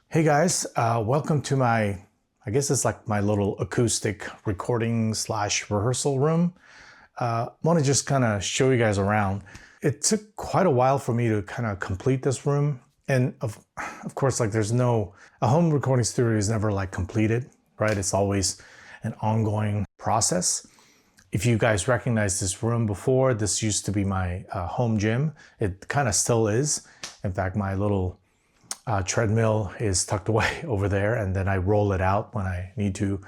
Hey guys, welcome to my, I guess it's like my little acoustic recording slash rehearsal room. Want to just kind of show you guys around. It took quite a while for me to kind of complete this room. And of course, like a home recording studio is never like completed, right? It's always an ongoing process. If you guys recognize this room before, this used to be my home gym. It kind of still is. In fact, my little treadmill is tucked away over there, and then I roll it out when I need to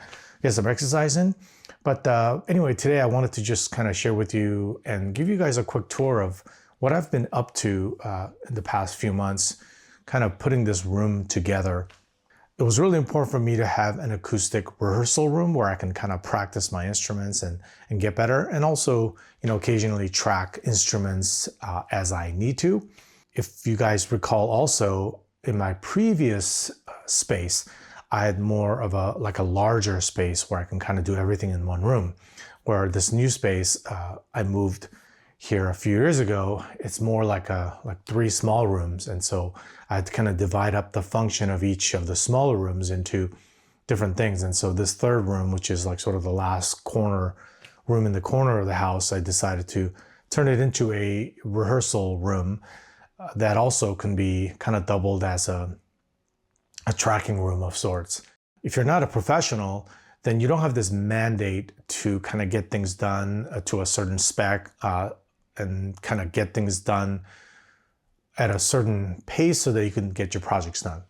get some exercise in. But anyway, today I wanted to just kind of share with you and give you guys a quick tour of what I've been up to in the past few months, kind of putting this room together. It was really important for me to have an acoustic rehearsal room where I can kind of practice my instruments and get better, and also, occasionally track instruments as I need to. If you guys recall also, in my previous space, I had more of a larger space where I can kind of do everything in one room. Where this new space, I moved here a few years ago, it's more like three small rooms. And so I had to kind of divide up the function of each of the smaller rooms into different things. And so this third room, which is like sort of the last room in the corner of the house, I decided to turn it into a rehearsal room that also can be kind of doubled as a tracking room of sorts. If you're not a professional, then you don't have this mandate to kind of get things done to a certain spec and kind of get things done at a certain pace so that you can get your projects done.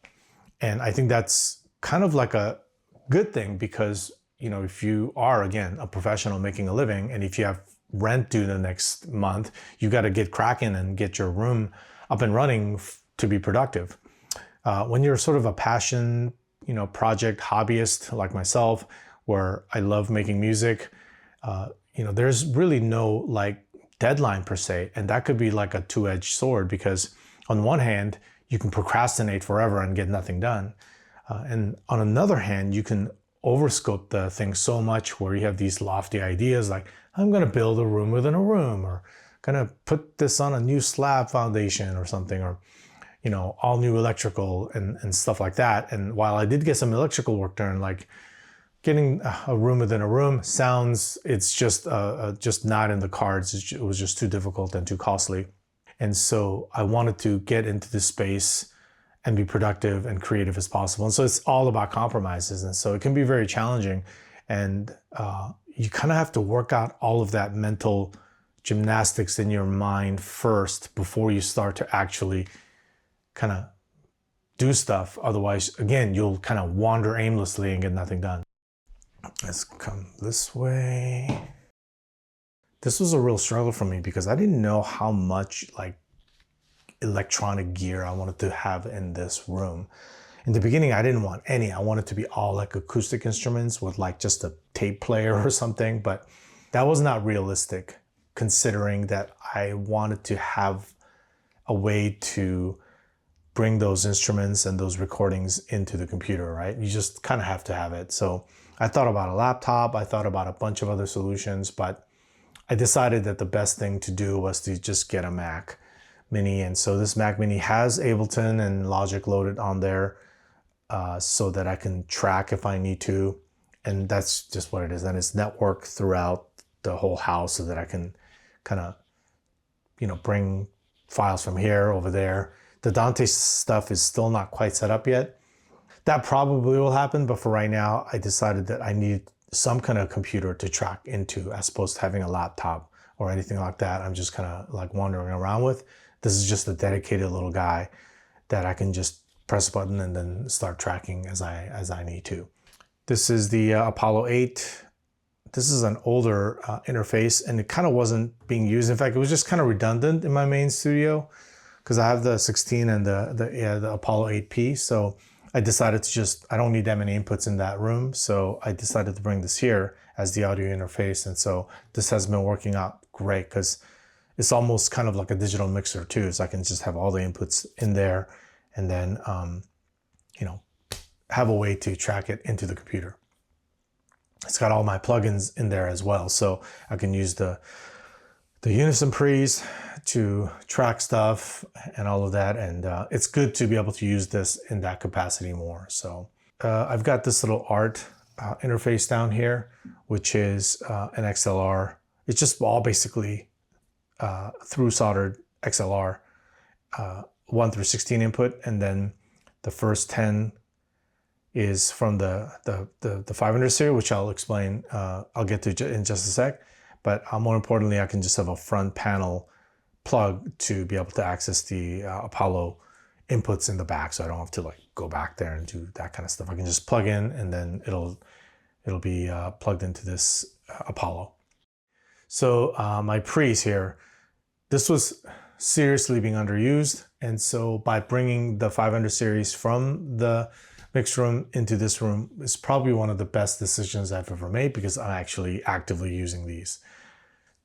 And I think that's kind of like a good thing because, if you are, again, a professional making a living, and if you have rent due the next month, you got to get cracking and get your room up and running to be productive. When you're sort of a passion, project hobbyist like myself, where I love making music, there's really no deadline per se. And that could be like a two-edged sword because on one hand, you can procrastinate forever and get nothing done. And on another hand, you can overscope the thing so much where you have these lofty ideas like, I'm going to build a room within a room, or gonna put this on a new slab foundation or something, or all new electrical and stuff like that. And while I did get some electrical work done, like getting a room within a room it's just not in the cards. It was just too difficult and too costly. And so I wanted to get into this space and be productive and creative as possible. And so it's all about compromises. And so it can be very challenging. And you kind of have to work out all of that mental gymnastics in your mind first before you start to actually kind of do stuff. Otherwise, again, you'll kind of wander aimlessly and get nothing done. Let's come this way. This was a real struggle for me because I didn't know how much electronic gear I wanted to have in this room. In the beginning, I didn't want any. I wanted to be all acoustic instruments with just a tape player or something, but that was not realistic, considering that I wanted to have a way to bring those instruments and those recordings into the computer, right? You just kind of have to have it. So I thought about a laptop, I thought about a bunch of other solutions, but I decided that the best thing to do was to just get a Mac Mini. And so this Mac Mini has Ableton and Logic loaded on there so that I can track if I need to. And that's just what it is. And it's networked throughout the whole house so that I can kind of, bring files from here over there. The Dante stuff is still not quite set up yet. That probably will happen, but for right now, I decided that I need some kind of computer to track into as opposed to having a laptop or anything like that. I'm just kind of wandering around with. This is just a dedicated little guy that I can just press a button and then start tracking as I need to. This is the Apollo 8. This is an older interface, and it kind of wasn't being used. In fact, it was just kind of redundant in my main studio because I have the 16 and the Apollo 8P. So I decided to I don't need that many inputs in that room. So I decided to bring this here as the audio interface. And so this has been working out great because it's almost kind of like a digital mixer too. So I can just have all the inputs in there and then, have a way to track it into the computer. It's got all my plugins in there as well. So I can use the the unison pre's to track stuff and all of that. And it's good to be able to use this in that capacity more. So I've got this little art interface down here, which is an XLR. It's just all basically through soldered XLR 1 through 16 input, and then the first 10 is from the 500 series, which I'll explain. I'll get to in just a sec. But more importantly, I can just have a front panel plug to be able to access the Apollo inputs in the back, so I don't have to like go back there and do that kind of stuff. I can just plug in, and then it'll be plugged into this Apollo. So my pre's here, this was seriously being underused, and so by bringing the 500 series from the mixed room into this room is probably one of the best decisions I've ever made, because I'm actually actively using these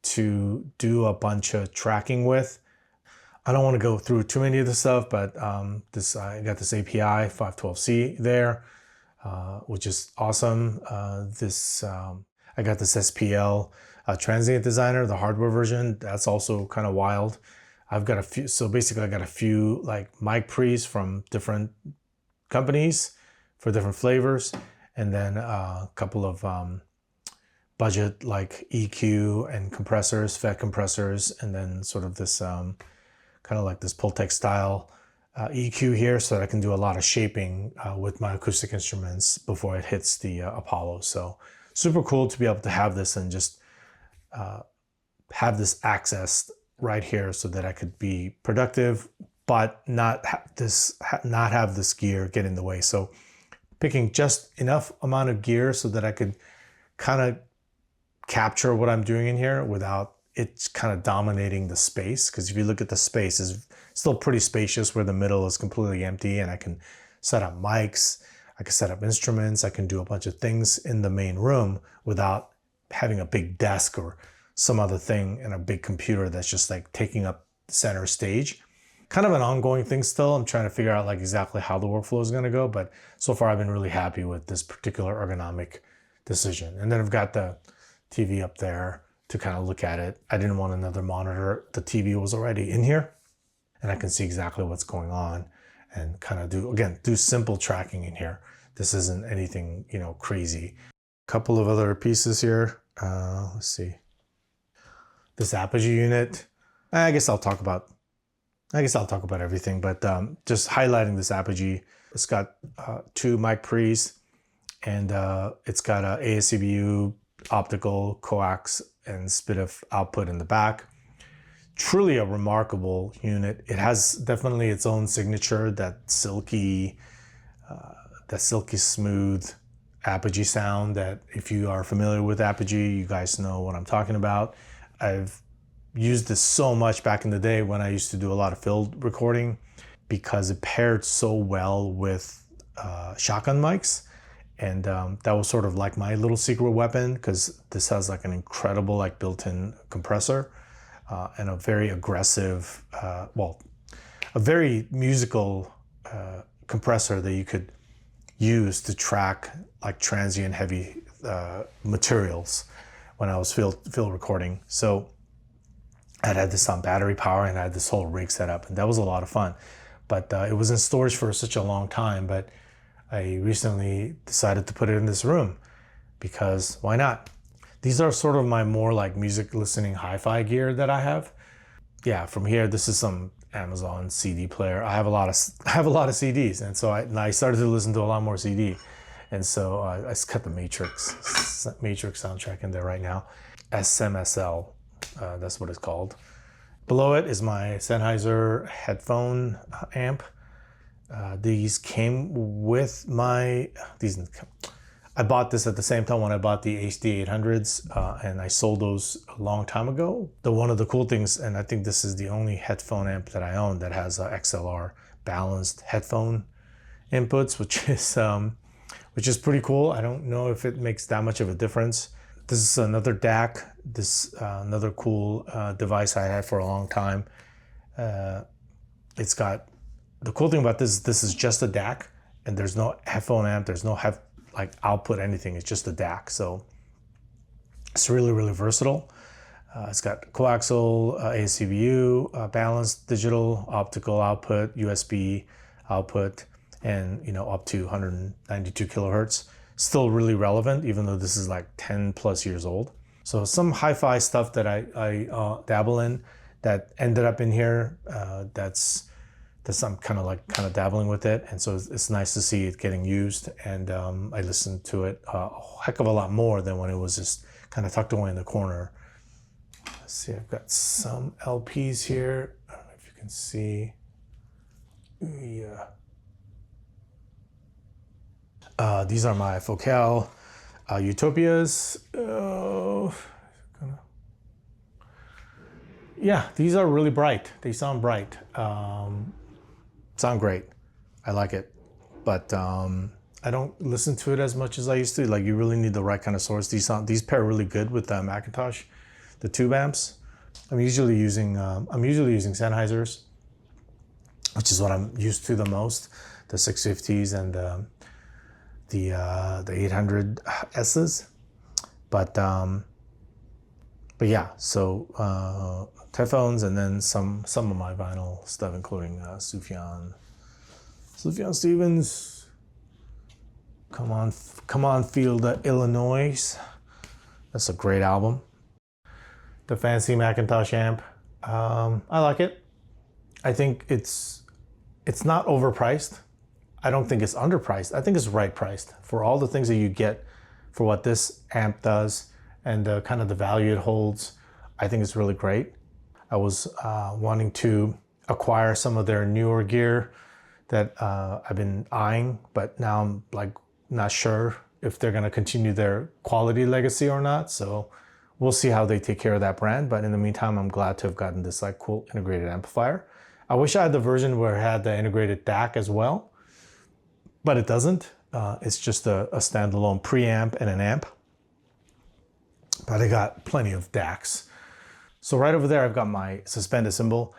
to do a bunch of tracking with. I don't want to go through too many of the stuff, but I got this API 512C there, which is awesome. I got this SPL transient designer, the hardware version. That's also kind of wild. I've got a few, so basically I got a few like mic pre's from different companies for different flavors, and then a couple of budget like EQ and compressors, FET compressors, and then sort of this kind of like this Pultec style EQ here, so that I can do a lot of shaping with my acoustic instruments before it hits the Apollo. So super cool to be able to have this and just have this accessed right here, so that I could be productive, but not have this gear get in the way. So picking just enough amount of gear so that I could kind of capture what I'm doing in here without it kind of dominating the space. Because if you look at the space, it's still pretty spacious where the middle is completely empty, and I can set up mics, I can set up instruments, I can do a bunch of things in the main room without having a big desk or some other thing and a big computer that's just like taking up center stage. Kind of an ongoing thing still. I'm trying to figure out like exactly how the workflow is going to go, but so far I've been really happy with this particular ergonomic decision. And then I've got the TV up there to kind of look at it. I didn't want another monitor. The TV was already in here, and I can see exactly what's going on and kind of do simple tracking in here. This isn't anything, crazy. A couple of other pieces here. Let's see. This Apogee unit. I guess I'll talk about everything, but just highlighting this Apogee. It's got 2 mic pre's, and it's got a ASCBU optical coax and SPDIF output in the back. Truly a remarkable unit. It has definitely its own signature, that silky smooth Apogee sound that if you are familiar with Apogee, you guys know what I'm talking about. I've used this so much back in the day when I used to do a lot of field recording, because it paired so well with shotgun mics. And that was sort of like my little secret weapon, because this has like an incredible like built-in compressor and a very aggressive, a very musical compressor that you could use to track like transient heavy materials when I was field recording. So I had this on battery power, and I had this whole rig set up, and that was a lot of fun. But it was in storage for such a long time, but I recently decided to put it in this room because why not? These are sort of my more like music listening hi-fi gear that I have. Yeah, from here, this is some Amazon CD player. I have a lot of CDs, and so I started to listen to a lot more CD. And so I cut the Matrix soundtrack in there right now. SMSL, that's what it's called. Below it is my Sennheiser headphone amp. These came with I bought this at the same time when I bought the HD 800s, and I sold those a long time ago. One of the cool things, and I think this is the only headphone amp that I own that has XLR balanced headphone inputs, which is pretty cool. I don't know if it makes that much of a difference. This is another DAC. Another cool device I had for a long time. It's got, the cool thing about this is just a DAC, and there's no headphone amp, there's no output anything, it's just a DAC. So it's really, really versatile. It's got coaxial, ACVU, balanced digital, optical output, USB output, and up to 192 kilohertz. Still really relevant, even though this is like 10 plus years old. So some hi-fi stuff that I dabble in that ended up in here. That's I'm kind of dabbling with it, and so it's nice to see it getting used. And I listened to it a heck of a lot more than when it was just kind of tucked away in the corner. Let's see, I've got some LPs here. I don't know if you can see. Yeah. These are my Focal Utopias. Yeah, these are really bright. They sound bright. Sound great. I like it. But I don't listen to it as much as I used to. Like, you really need the right kind of source. These pair really good with the Macintosh, the tube amps. I'm usually using Sennheisers, which is what I'm used to the most. The 650s and the 800Ss. But yeah, so Tephones, and then some of my vinyl stuff, including Sufjan Stevens. Come on, feel the Illinois. That's a great album. The fancy Macintosh amp. I like it. I think it's not overpriced. I don't think it's underpriced. I think it's right priced for all the things that you get for what this amp does and kind of the value it holds. I think it's really great. I was wanting to acquire some of their newer gear that I've been eyeing, but now I'm like not sure if they're going to continue their quality legacy or not. So we'll see how they take care of that brand. But in the meantime, I'm glad to have gotten this like cool integrated amplifier. I wish I had the version where it had the integrated DAC as well, but it doesn't. It's just a standalone preamp and an amp. But I got plenty of DACs. So right over there, I've got my suspended cymbal.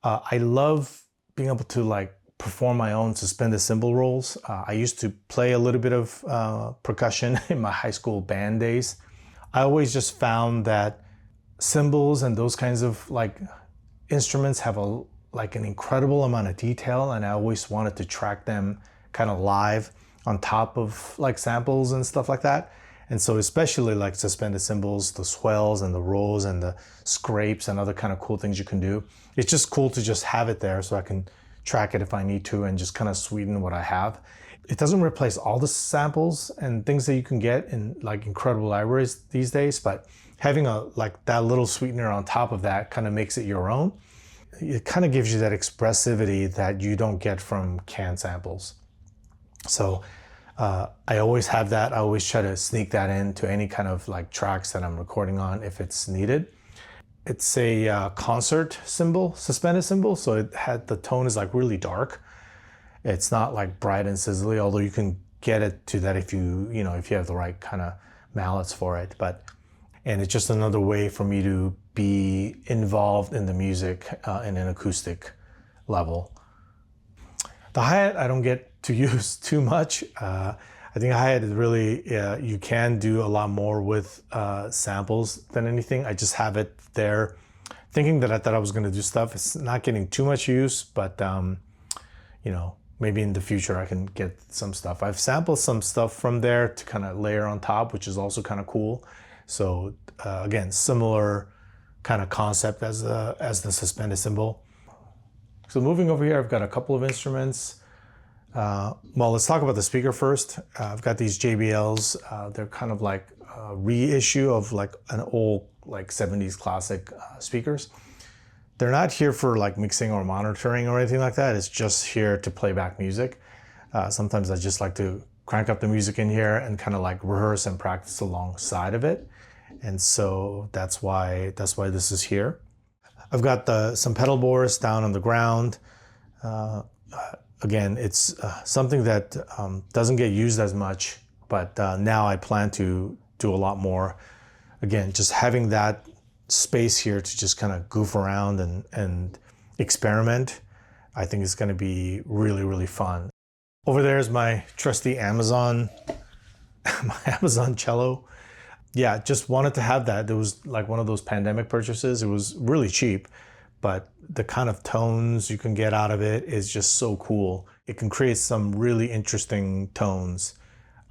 I love being able to like perform my own suspended cymbal rolls. I used to play a little bit of percussion in my high school band days. I always just found that cymbals and those kinds of like instruments have an incredible amount of detail, and I always wanted to track them kind of live on top of like samples and stuff like that. And so especially like suspended cymbals, the swells and the rolls and the scrapes and other kind of cool things you can do. It's just cool to just have it there so I can track it if I need to and just kind of sweeten what I have. It doesn't replace all the samples and things that you can get in like incredible libraries these days, but having that little sweetener on top of that kind of makes it your own. It kind of gives you that expressivity that you don't get from canned samples. So I always have that. I always try to sneak that into any kind of like tracks that I'm recording on if it's needed. It's a concert cymbal, suspended cymbal, so the tone is like really dark. It's not like bright and sizzly, although you can get it to that if you have the right kind of mallets for it. And it's just another way for me to be involved in the music in an acoustic level. The hi-hat I don't get to use too much. I think hi-hat is really, you can do a lot more with samples than anything. I just have it there thinking that I thought I was gonna do stuff. It's not getting too much use, but maybe in the future I can get some stuff. I've sampled some stuff from there to kind of layer on top, which is also kind of cool. So again, similar kind of concept as the suspended cymbal. So moving over here, I've got a couple of instruments. Well, let's talk about the speaker first. I've got these JBLs. They're kind of like a reissue of like an old like 70s classic speakers. They're not here for like mixing or monitoring or anything like that. It's just here to play back music. Sometimes I just like to crank up the music in here and kind of like rehearse and practice alongside of it. And so that's why this is here. I've got some pedal boards down on the ground. Again, it's something that doesn't get used as much, but now I plan to do a lot more. Again, just having that space here to just kind of goof around and experiment, I think is going to be really, really fun. Over there is my trusty Amazon, my Amazon cello. yeah, just wanted to have that. It was like one of those pandemic purchases. It was really cheap, but the kind of tones you can get out of it is just so cool. It can create some really interesting tones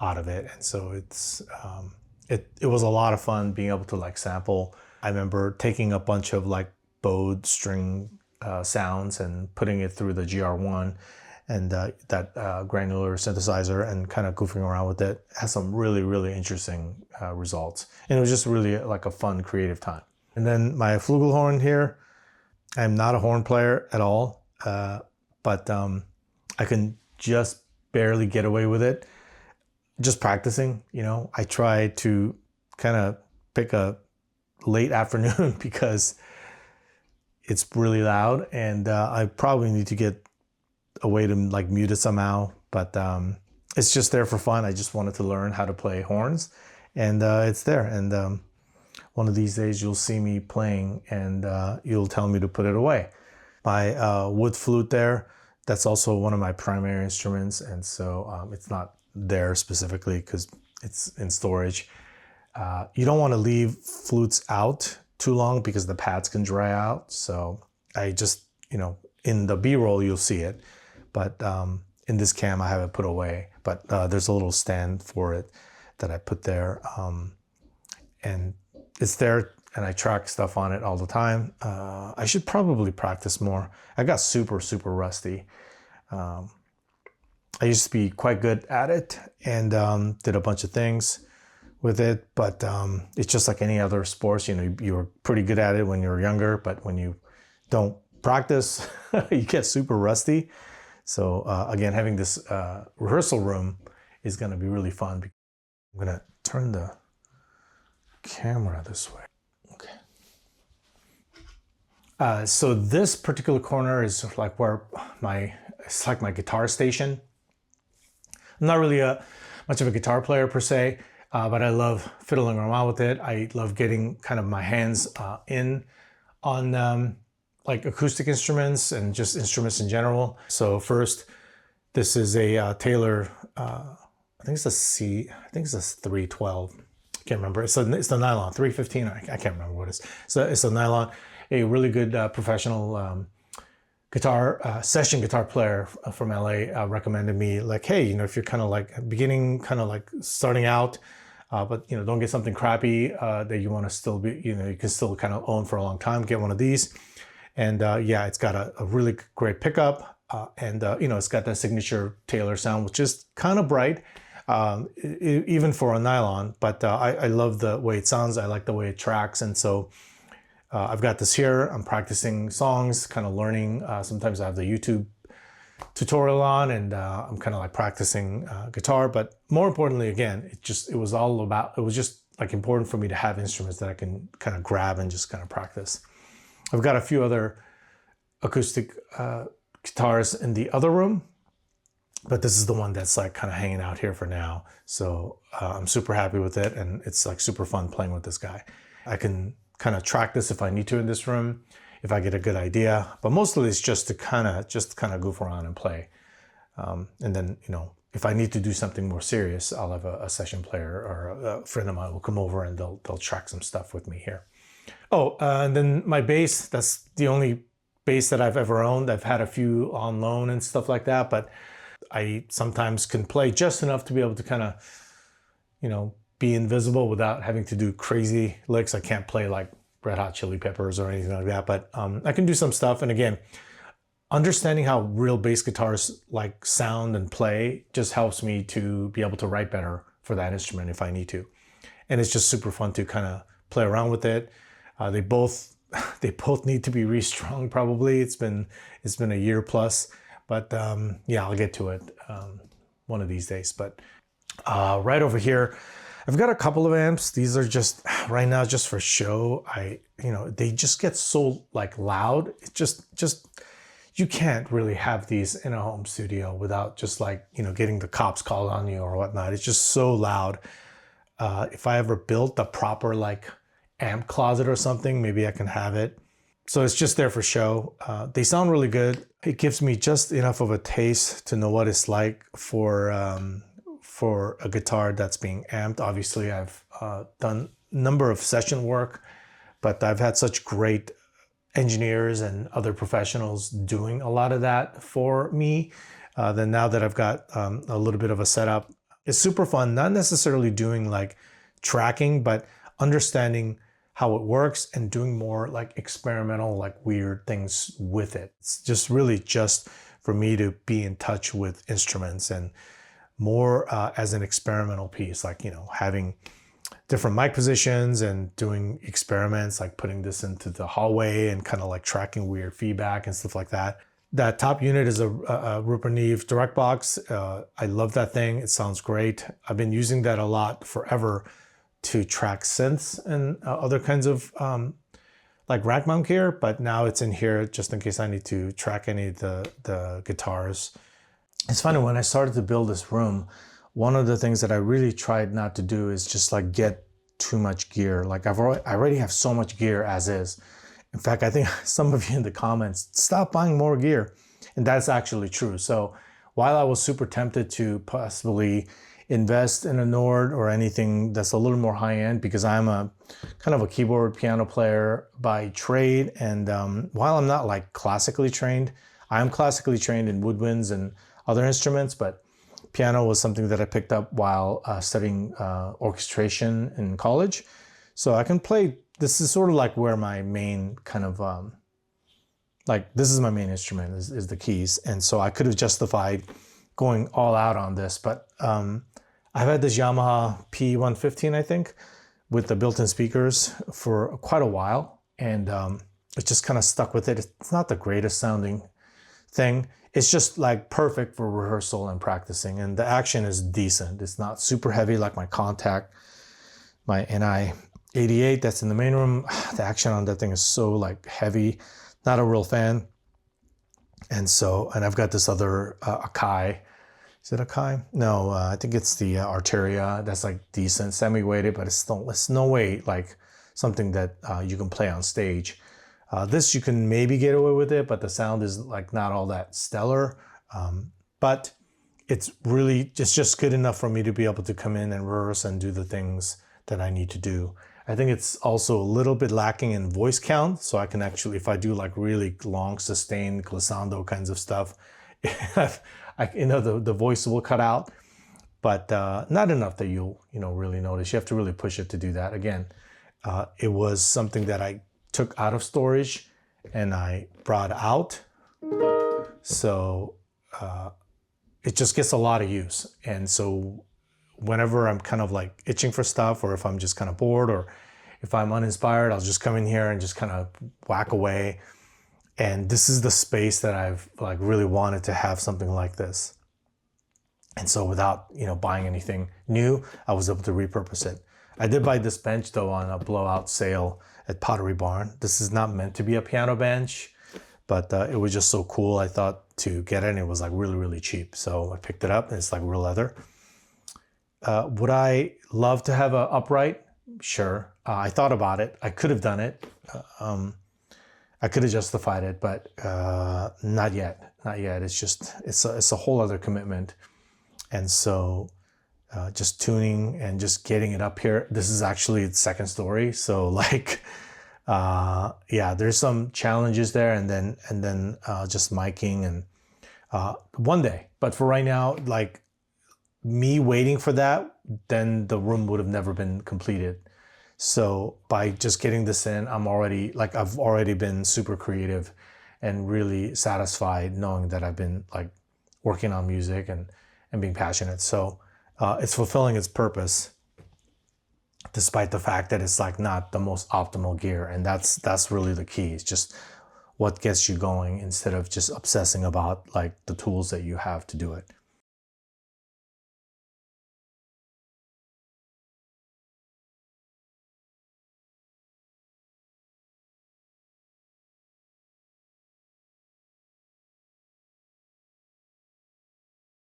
out of it. And so it was a lot of fun being able to like sample. I remember taking a bunch of like bowed string sounds and putting it through the GR1 and that granular synthesizer and kind of goofing around with it. It has some really, really interesting results. And it was just really like a fun, creative time. And then my flugelhorn here, I'm not a horn player at all, but I can just barely get away with it. Just practicing, you know, I try to kind of pick a late afternoon because it's really loud, and I probably need to get a way to like mute it somehow, but it's just there for fun. I just wanted to learn how to play horns, and it's there. And one of these days you'll see me playing, and you'll tell me to put it away. My wood flute there, that's also one of my primary instruments, and so it's not there specifically because it's in storage. You don't want to leave flutes out too long because the pads can dry out. So I just, you know, in the B-roll you'll see it, but in this cam I have it put away. But there's a little stand for it that I put there, and it's there, and I track stuff on it all the time. I should probably practice more. I got super rusty. I used to be quite good at it and did a bunch of things with it, but it's just like any other sports. You know, you were pretty good at it when you were younger, but when you don't practice, you get super rusty. So again, having this rehearsal room is going to be really fun. I'm going to turn the camera this way. Okay. So this particular corner is like where it's like my guitar station. I'm not really much of a guitar player per se, but I love fiddling around with it. I love getting kind of my hands in on like acoustic instruments and just instruments in general. So first, this is a Taylor, I think it's a 312. I can't remember. It's the nylon, 315. I can't remember what it is. So it's a nylon, a really good professional session guitar player from LA recommended me, like, hey, you know, if you're kind of like beginning, kind of like starting out, but you know, don't get something crappy that you want to still be, you know, you can still kind of own for a long time, get one of these. And yeah, it's got a really great pickup, and you know, it's got that signature Taylor sound, which is kind of bright, even for a nylon, but I love the way it sounds. I like the way it tracks. And so I've got this here. I'm practicing songs, kind of learning. Sometimes I have the YouTube tutorial on, and I'm kind of like practicing guitar. But more importantly, again, it was just like important for me to have instruments that I can kind of grab and just kind of practice. I've got a few other acoustic guitars in the other room, but this is the one that's like kind of hanging out here for now. So I'm super happy with it, and it's like super fun playing with this guy. I can kind of track this if I need to in this room, if I get a good idea, but mostly it's just to kind of goof around and play. And then, you know, if I need to do something more serious, I'll have a session player or a friend of mine will come over and they'll track some stuff with me here. Oh, and then my bass, that's the only bass that I've ever owned. I've had a few on loan and stuff like that, but I sometimes can play just enough to be able to kind of, you know, be invisible without having to do crazy licks. I can't play like Red Hot Chili Peppers or anything like that, but I can do some stuff. And again, understanding how real bass guitars like sound and play just helps me to be able to write better for that instrument if I need to. And it's just super fun to kind of play around with it. They both need to be restrung probably. It's been a year plus, but yeah, I'll get to it one of these days. But right over here, I've got a couple of amps. These are just right now just for show. You know, they just get so like loud. It just you can't really have these in a home studio without just like, you know, getting the cops called on you or whatnot. It's just so loud. If I ever built a proper like amp closet or something, maybe I can have it. So it's just there for show. They sound really good. It gives me just enough of a taste to know what it's like for for a guitar that's being amped. Obviously, I've done a number of session work, but I've had such great engineers and other professionals doing a lot of that for me. Then now that I've got a little bit of a setup, it's super fun, not necessarily doing like tracking, but understanding how it works and doing more like experimental, like weird things with it. It's just really just for me to be in touch with instruments and more as an experimental piece, like, you know, having different mic positions and doing experiments, like putting this into the hallway and kind of like tracking weird feedback and stuff like that. That top unit is a Rupert Neve direct box. I love that thing. It sounds great. I've been using that a lot forever to track synths and other kinds of like rack mount gear, but now it's in here just in case I need to track any of the guitars. It's funny, when I started to build this room, one of the things that I really tried not to do is just like get too much gear. Like I already have so much gear as is. In fact, I think some of you in the comments, stop buying more gear. And that's actually true. So while I was super tempted to possibly invest in a Nord or anything that's a little more high end, because I'm a kind of a keyboard piano player by trade. And while I'm not like classically trained, I'm classically trained in woodwinds and other instruments, but piano was something that I picked up while studying orchestration in college. So I can play, this is sort of like where my main kind of, like this is my main instrument is the keys. And so I could have justified going all out on this, but I've had this Yamaha P115, I think, with the built-in speakers for quite a while. And it just kind of stuck with it. It's not the greatest sounding thing. It's just like perfect for rehearsal and practicing. And the action is decent. It's not super heavy like my Contact, my NI88 that's in the main room. The action on that thing is so like heavy. Not a real fan. And so, and I've got this other Akai. Is it Akai? No, I think it's the Arteria. That's like decent, semi-weighted, but it's no way like something that you can play on stage. This you can maybe get away with it, but the sound is like not all that stellar. But it's just good enough for me to be able to come in and rehearse and do the things that I need to do. I think it's also a little bit lacking in voice count. So I can actually, if I do like really long sustained glissando kinds of stuff, the voice will cut out, but not enough that you'll really notice. You have to really push it to do that. Again, it was something that I took out of storage and I brought out. So it just gets a lot of use. And so whenever I'm kind of like itching for stuff, or if I'm just kind of bored, or if I'm uninspired, I'll just come in here and just kind of whack away. And this is the space that I've like really wanted to have something like this. And so without, buying anything new, I was able to repurpose it. I did buy this bench though on a blowout sale at Pottery Barn. This is not meant to be a piano bench, but it was just so cool. I thought to get it, and it was like really, really cheap. So I picked it up, and it's like real leather. Would I love to have an upright? Sure. I thought about it. I could have done it. I could have justified it, but not yet. Not yet. It's a whole other commitment. And so just tuning and just getting it up here. This is actually the second story. So like, there's some challenges there, and then just miking and one day. But for right now, like me waiting for that, then the room would have never been completed. So by just getting this in, I've already been super creative and really satisfied knowing that I've been like working on music and being passionate. So it's fulfilling its purpose, despite the fact that it's like not the most optimal gear. And that's really the key. It's just what gets you going instead of just obsessing about like the tools that you have to do it.